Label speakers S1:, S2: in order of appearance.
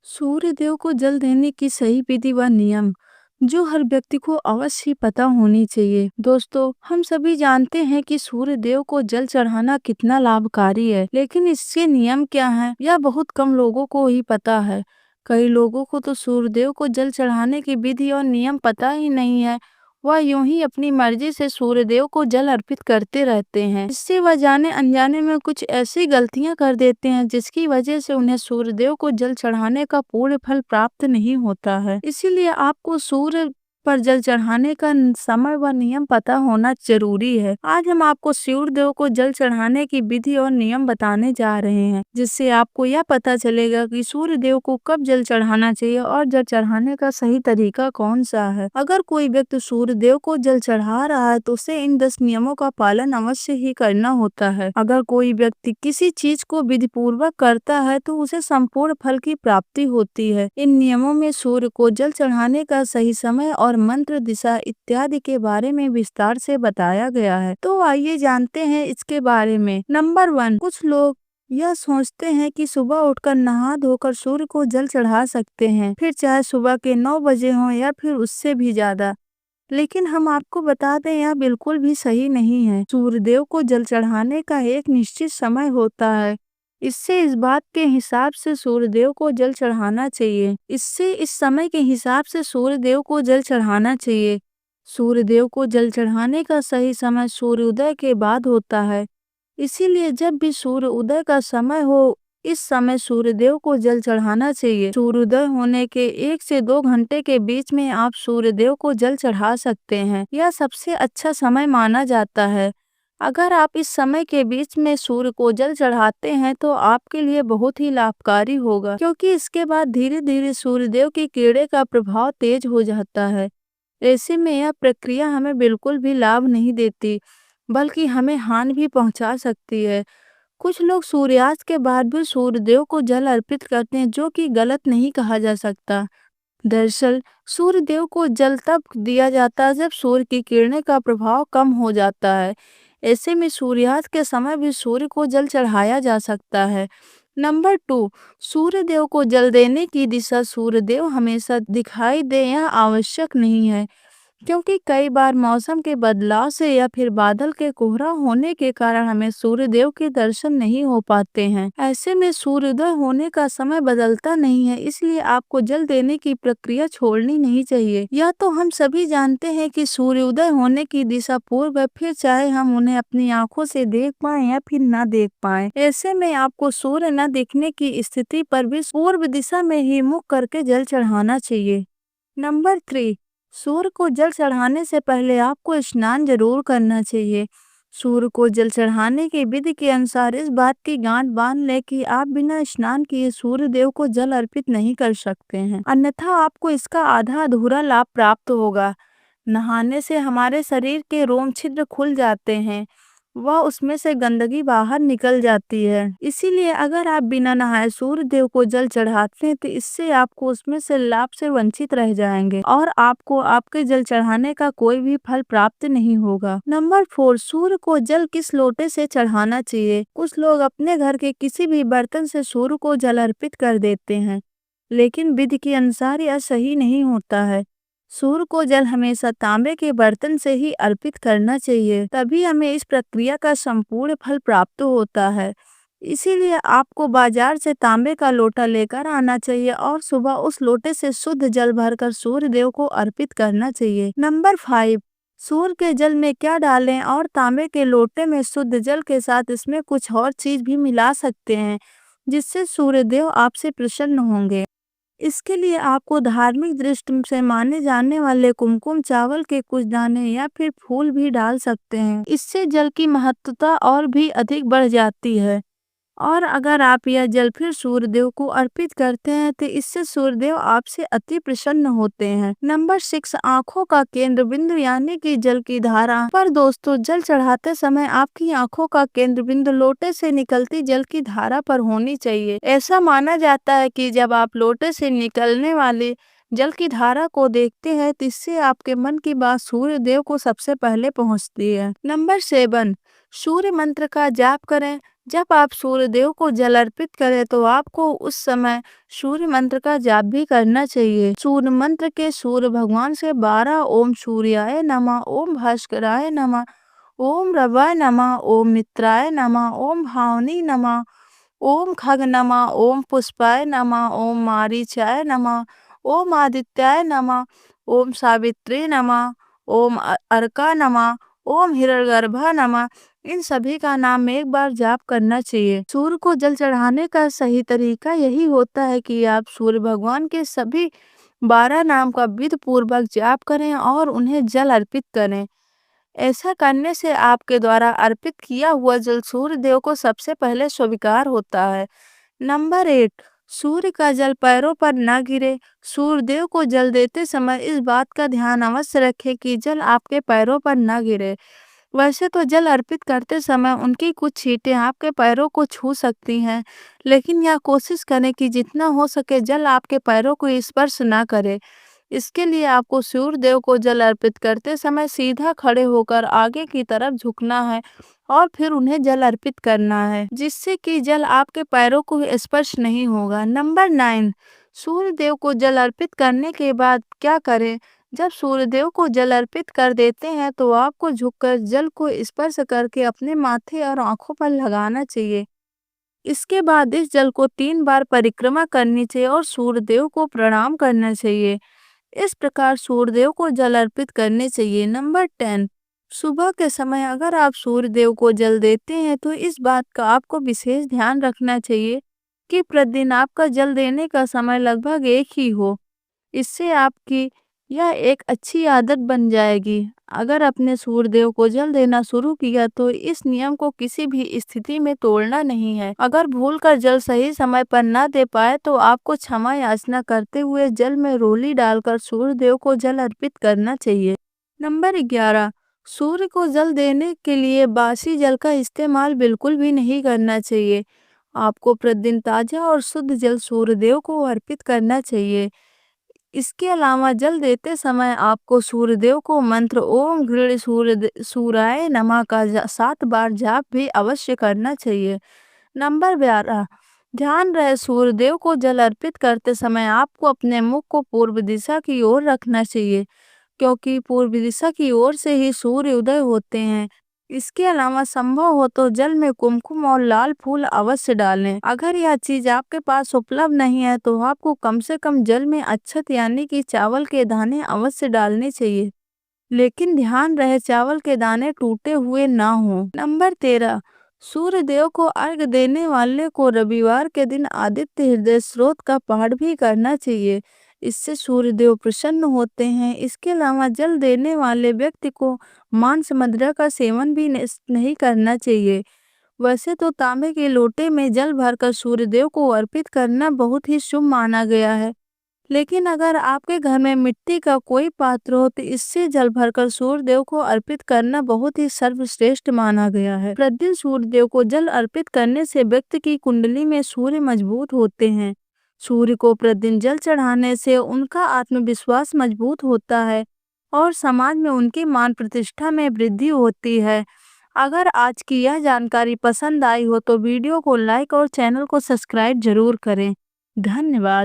S1: सूर्य देव को जल देने की सही विधि व नियम जो हर व्यक्ति को अवश्य पता होनी चाहिए। दोस्तों, हम सभी जानते हैं कि सूर्य देव को जल चढ़ाना कितना लाभकारी है, लेकिन इसके नियम क्या हैं यह बहुत कम लोगों को ही पता है। कई लोगों को तो सूर्य देव को जल चढ़ाने की विधि और नियम पता ही नहीं है। वह यूं ही अपनी मर्जी से सूर्य देव को जल अर्पित करते रहते हैं। इससे वह जाने अनजाने में कुछ ऐसी गलतियां कर देते हैं जिसकी वजह से उन्हें सूर्य देव को जल चढ़ाने का पूर्ण फल प्राप्त नहीं होता है। इसीलिए आपको सूर्य पर जल चढ़ाने का समय व नियम पता होना जरूरी है। आज हम आपको सूर्य देव को जल चढ़ाने की विधि और नियम बताने जा रहे हैं, जिससे आपको यह पता चलेगा कि सूर्य देव को कब जल चढ़ाना चाहिए और जल चढ़ाने का सही तरीका कौन सा है। अगर कोई व्यक्ति सूर्य देव को जल चढ़ा रहा है तो उसे इन 10 नियमों का पालन अवश्य ही करना होता है। अगर कोई व्यक्ति किसी चीज को विधि पूर्वक करता है तो उसे संपूर्ण फल की प्राप्ति होती है। इन नियमों में सूर्य को जल चढ़ाने का सही समय और मंत्र, दिशा इत्यादि के बारे में विस्तार से बताया गया है। तो आइए जानते हैं इसके बारे में। नंबर 1, कुछ लोग यह सोचते हैं कि सुबह उठकर नहा धोकर सूर्य को जल चढ़ा सकते हैं, फिर चाहे सुबह के 9 बजे हो या फिर उससे भी ज्यादा। लेकिन हम आपको बता दें यह बिल्कुल भी सही नहीं है। सूर्यदेव को जल चढ़ाने का एक निश्चित समय होता है। इससे इस बात के हिसाब से सूर्यदेव को जल चढ़ाना चाहिए। इस समय के हिसाब से सूर्यदेव को जल चढ़ाना चाहिए। सूर्यदेव को जल चढ़ाने का सही समय सूर्योदय के बाद होता है। इसीलिए जब भी सूर्य उदय का समय हो, इस समय सूर्यदेव को जल चढ़ाना चाहिए। सूर्योदय होने के 1 से 2 घंटे के बीच में आप सूर्यदेव को जल चढ़ा सकते हैं। यह सबसे अच्छा समय माना जाता है। अगर आप इस समय के बीच में सूर्य को जल चढ़ाते हैं तो आपके लिए बहुत ही लाभकारी होगा, क्योंकि इसके बाद धीरे धीरे सूर्यदेव की किरणें का प्रभाव तेज हो जाता है। ऐसे में यह प्रक्रिया हमें बिल्कुल भी लाभ नहीं देती, बल्कि हमें हानि भी पहुंचा सकती है। कुछ लोग सूर्यास्त के बाद भी सूर्यदेव को जल अर्पित करते हैं, जो कि गलत नहीं कहा जा सकता। दरअसल सूर्यदेव को जल तब दिया जाता है जब सूर्य की किरणें का प्रभाव कम हो जाता है। ऐसे में सूर्यास्त के समय भी सूर्य को जल चढ़ाया जा सकता है। नंबर 2, सूर्यदेव को जल देने की दिशा सूर्यदेव हमेशा दिखाई दे यह आवश्यक नहीं है, क्योंकि कई बार मौसम के बदलाव से या फिर बादल के कोहरा होने के कारण हमें सूर्यदेव के दर्शन नहीं हो पाते हैं। ऐसे में सूर्योदय होने का समय बदलता नहीं है, इसलिए आपको जल देने की प्रक्रिया छोड़नी नहीं चाहिए। यह तो हम सभी जानते हैं कि सूर्योदय होने की दिशा पूर्व है, फिर चाहे हम उन्हें अपनी आंखों से देख पाएं या फिर न देख पाएं। ऐसे में आपको सूर्य न दिखने की स्थिति पर भी पूर्व दिशा में ही मुख करके जल चढ़ाना चाहिए। नंबर 3, सूर्य को जल चढ़ाने से पहले आपको स्नान जरूर करना चाहिए। सूर्य को जल चढ़ाने की विधि के अनुसार इस बात की गांठ बांध ले कि आप बिना स्नान किए सूर्य देव को जल अर्पित नहीं कर सकते हैं, अन्यथा आपको इसका आधा अधूरा लाभ प्राप्त होगा। नहाने से हमारे शरीर के रोम छिद्र खुल जाते हैं, वह उसमें से गंदगी बाहर निकल जाती है। इसीलिए अगर आप बिना नहाए सूर्य देव को जल चढ़ाते हैं तो इससे आपको उसमें से लाभ से वंचित रह जाएंगे और आपको आपके जल चढ़ाने का कोई भी फल प्राप्त नहीं होगा। नंबर 4, सूर्य को जल किस लोटे से चढ़ाना चाहिए। कुछ लोग अपने घर के किसी भी बर्तन से सूर्य को जल अर्पित कर देते हैं, लेकिन विधि के अनुसार यह सही नहीं होता है। सूर्य को जल हमेशा तांबे के बर्तन से ही अर्पित करना चाहिए, तभी हमें इस प्रक्रिया का संपूर्ण फल प्राप्त होता है। इसीलिए आपको बाजार से तांबे का लोटा लेकर आना चाहिए और सुबह उस लोटे से शुद्ध जल भरकर सूर्य देव को अर्पित करना चाहिए। नंबर 5, सूर्य के जल में क्या डालें और तांबे के लोटे में शुद्ध जल के साथ इसमें कुछ और चीज भी मिला सकते हैं, जिससे सूर्य देव आपसे प्रसन्न होंगे। इसके लिए आपको धार्मिक दृष्टि से माने जाने वाले कुमकुम चावल के कुछ दाने या फिर फूल भी डाल सकते हैं। इससे जल की महत्वता और भी अधिक बढ़ जाती है। और अगर आप यह जल फिर सूर्यदेव को अर्पित करते हैं तो इससे सूर्यदेव आपसे अति प्रसन्न होते हैं। नंबर 6, आंखों का केंद्र बिंदु यानी कि जल की धारा। पर दोस्तों, जल चढ़ाते समय आपकी आंखों का केंद्र बिंदु लोटे से निकलती जल की धारा पर होनी चाहिए। ऐसा माना जाता है कि जब आप लोटे से निकलने वाली जल की धारा को देखते हैं तो इससे आपके मन की बात सूर्य देव को सबसे पहले पहुंचती है। नंबर 7, सूर्य मंत्र का जाप करें। जब आप सूर्य देव को जल अर्पित करें तो आपको उस समय सूर्य मंत्र का जाप भी करना चाहिए। सूर्य मंत्र के सूर्य भगवान से 12 ओम सूर्याय नमः, ओम भास्कराय नमः, ओम रवाय नमः, ओम मित्राय नमः, ओम भावनी नमः, ओम खग नमः, ओम पुष्पाय नमः, ओम मारीचाय नमः, ओम आदित्याय नमः, ओम सावित्री नमः, ओम अर्का नमः, ओम हिरण्यगर्भा नमः, इन सभी का नाम एक बार जाप करना चाहिए। सूर्य को जल चढ़ाने का सही तरीका यही होता है कि आप सूर्य भगवान के सभी 12 नाम का विधि पूर्वक जाप करें और उन्हें जल अर्पित करें। ऐसा करने से आपके द्वारा अर्पित किया हुआ जल सूर्य देव को सबसे पहले स्वीकार होता है। नंबर 8, सूर्य का जल पैरों पर न गिरे। सूर्य देव को जल देते समय इस बात का ध्यान अवश्य रखें कि जल आपके पैरों पर न गिरे। वैसे तो जल अर्पित करते समय उनकी कुछ छींटें आपके पैरों को छू सकती हैं, लेकिन यह कोशिश करें कि जितना हो सके जल आपके पैरों को स्पर्श न करे। इसके लिए आपको सूर्य देव को जल अर्पित करते समय सीधा खड़े होकर आगे की तरफ झुकना है और फिर उन्हें जल अर्पित करना है, जिससे कि जल आपके पैरों को स्पर्श नहीं होगा। नंबर 9, सूर्य देव को जल अर्पित करने के बाद क्या करें? जब सूर्य देव को जल अर्पित कर देते हैं तो आपको झुककर जल को स्पर्श करके अपने माथे और आंखों पर लगाना चाहिए। इसके बाद इस जल को 3 बार परिक्रमा करनी चाहिए और सूर्य देव को प्रणाम करना चाहिए। इस प्रकार सूर्यदेव को जल अर्पित करने चाहिए। नंबर 10, सुबह के समय अगर आप सूर्यदेव को जल देते हैं तो इस बात का आपको विशेष ध्यान रखना चाहिए कि प्रतिदिन आपका जल देने का समय लगभग एक ही हो। इससे आपकी यह एक अच्छी आदत बन जाएगी। अगर अपने सूर्यदेव को जल देना शुरू किया तो इस नियम को किसी भी स्थिति में तोड़ना नहीं है। अगर भूलकर जल सही समय पर न दे पाए तो आपको क्षमा याचना करते हुए जल में रोली डालकर सूर्यदेव को जल अर्पित करना चाहिए। नंबर 11, सूर्य को जल देने के लिए बासी जल का इस्तेमाल बिल्कुल भी नहीं करना चाहिए। आपको प्रतिदिन ताजा और शुद्ध जल सूर्यदेव को अर्पित करना चाहिए। इसके अलावा जल देते समय आपको सूर्यदेव को मंत्र ओम गृण सूराय नमः का 7 बार जाप भी अवश्य करना चाहिए। नंबर 12, ध्यान रहे सूर्यदेव को जल अर्पित करते समय आपको अपने मुख को पूर्व दिशा की ओर रखना चाहिए, क्योंकि पूर्व दिशा की ओर से ही सूर्य उदय होते हैं। इसके अलावा संभव हो तो जल में कुमकुम और लाल फूल अवश्य डालें। अगर यह चीज आपके पास उपलब्ध नहीं है तो आपको कम से कम जल में अक्षत यानी कि चावल के दाने अवश्य डालने चाहिए, लेकिन ध्यान रहे चावल के दाने टूटे हुए ना हो। नंबर 13, सूर्य देव को अर्घ देने वाले को रविवार के दिन आदित्य हृदय स्रोत का पाठ भी करना चाहिए। इससे सूर्यदेव प्रसन्न होते हैं। इसके अलावा जल देने वाले व्यक्ति को मांस मदिरा का सेवन भी नहीं करना चाहिए। वैसे तो तांबे के लोटे में जल भरकर सूर्यदेव को अर्पित करना बहुत ही शुभ माना गया है, लेकिन अगर आपके घर में मिट्टी का कोई पात्र हो तो इससे जल भरकर सूर्यदेव को अर्पित करना बहुत ही सर्वश्रेष्ठ माना गया है। प्रतिदिन सूर्यदेव को जल अर्पित करने से व्यक्ति की कुंडली में सूर्य मजबूत होते हैं। सूर्य को प्रतिदिन जल चढ़ाने से उनका आत्मविश्वास मजबूत होता है और समाज में उनकी मान प्रतिष्ठा में वृद्धि होती है। अगर आज की यह जानकारी पसंद आई हो तो वीडियो को लाइक और चैनल को सब्सक्राइब जरूर करें। धन्यवाद।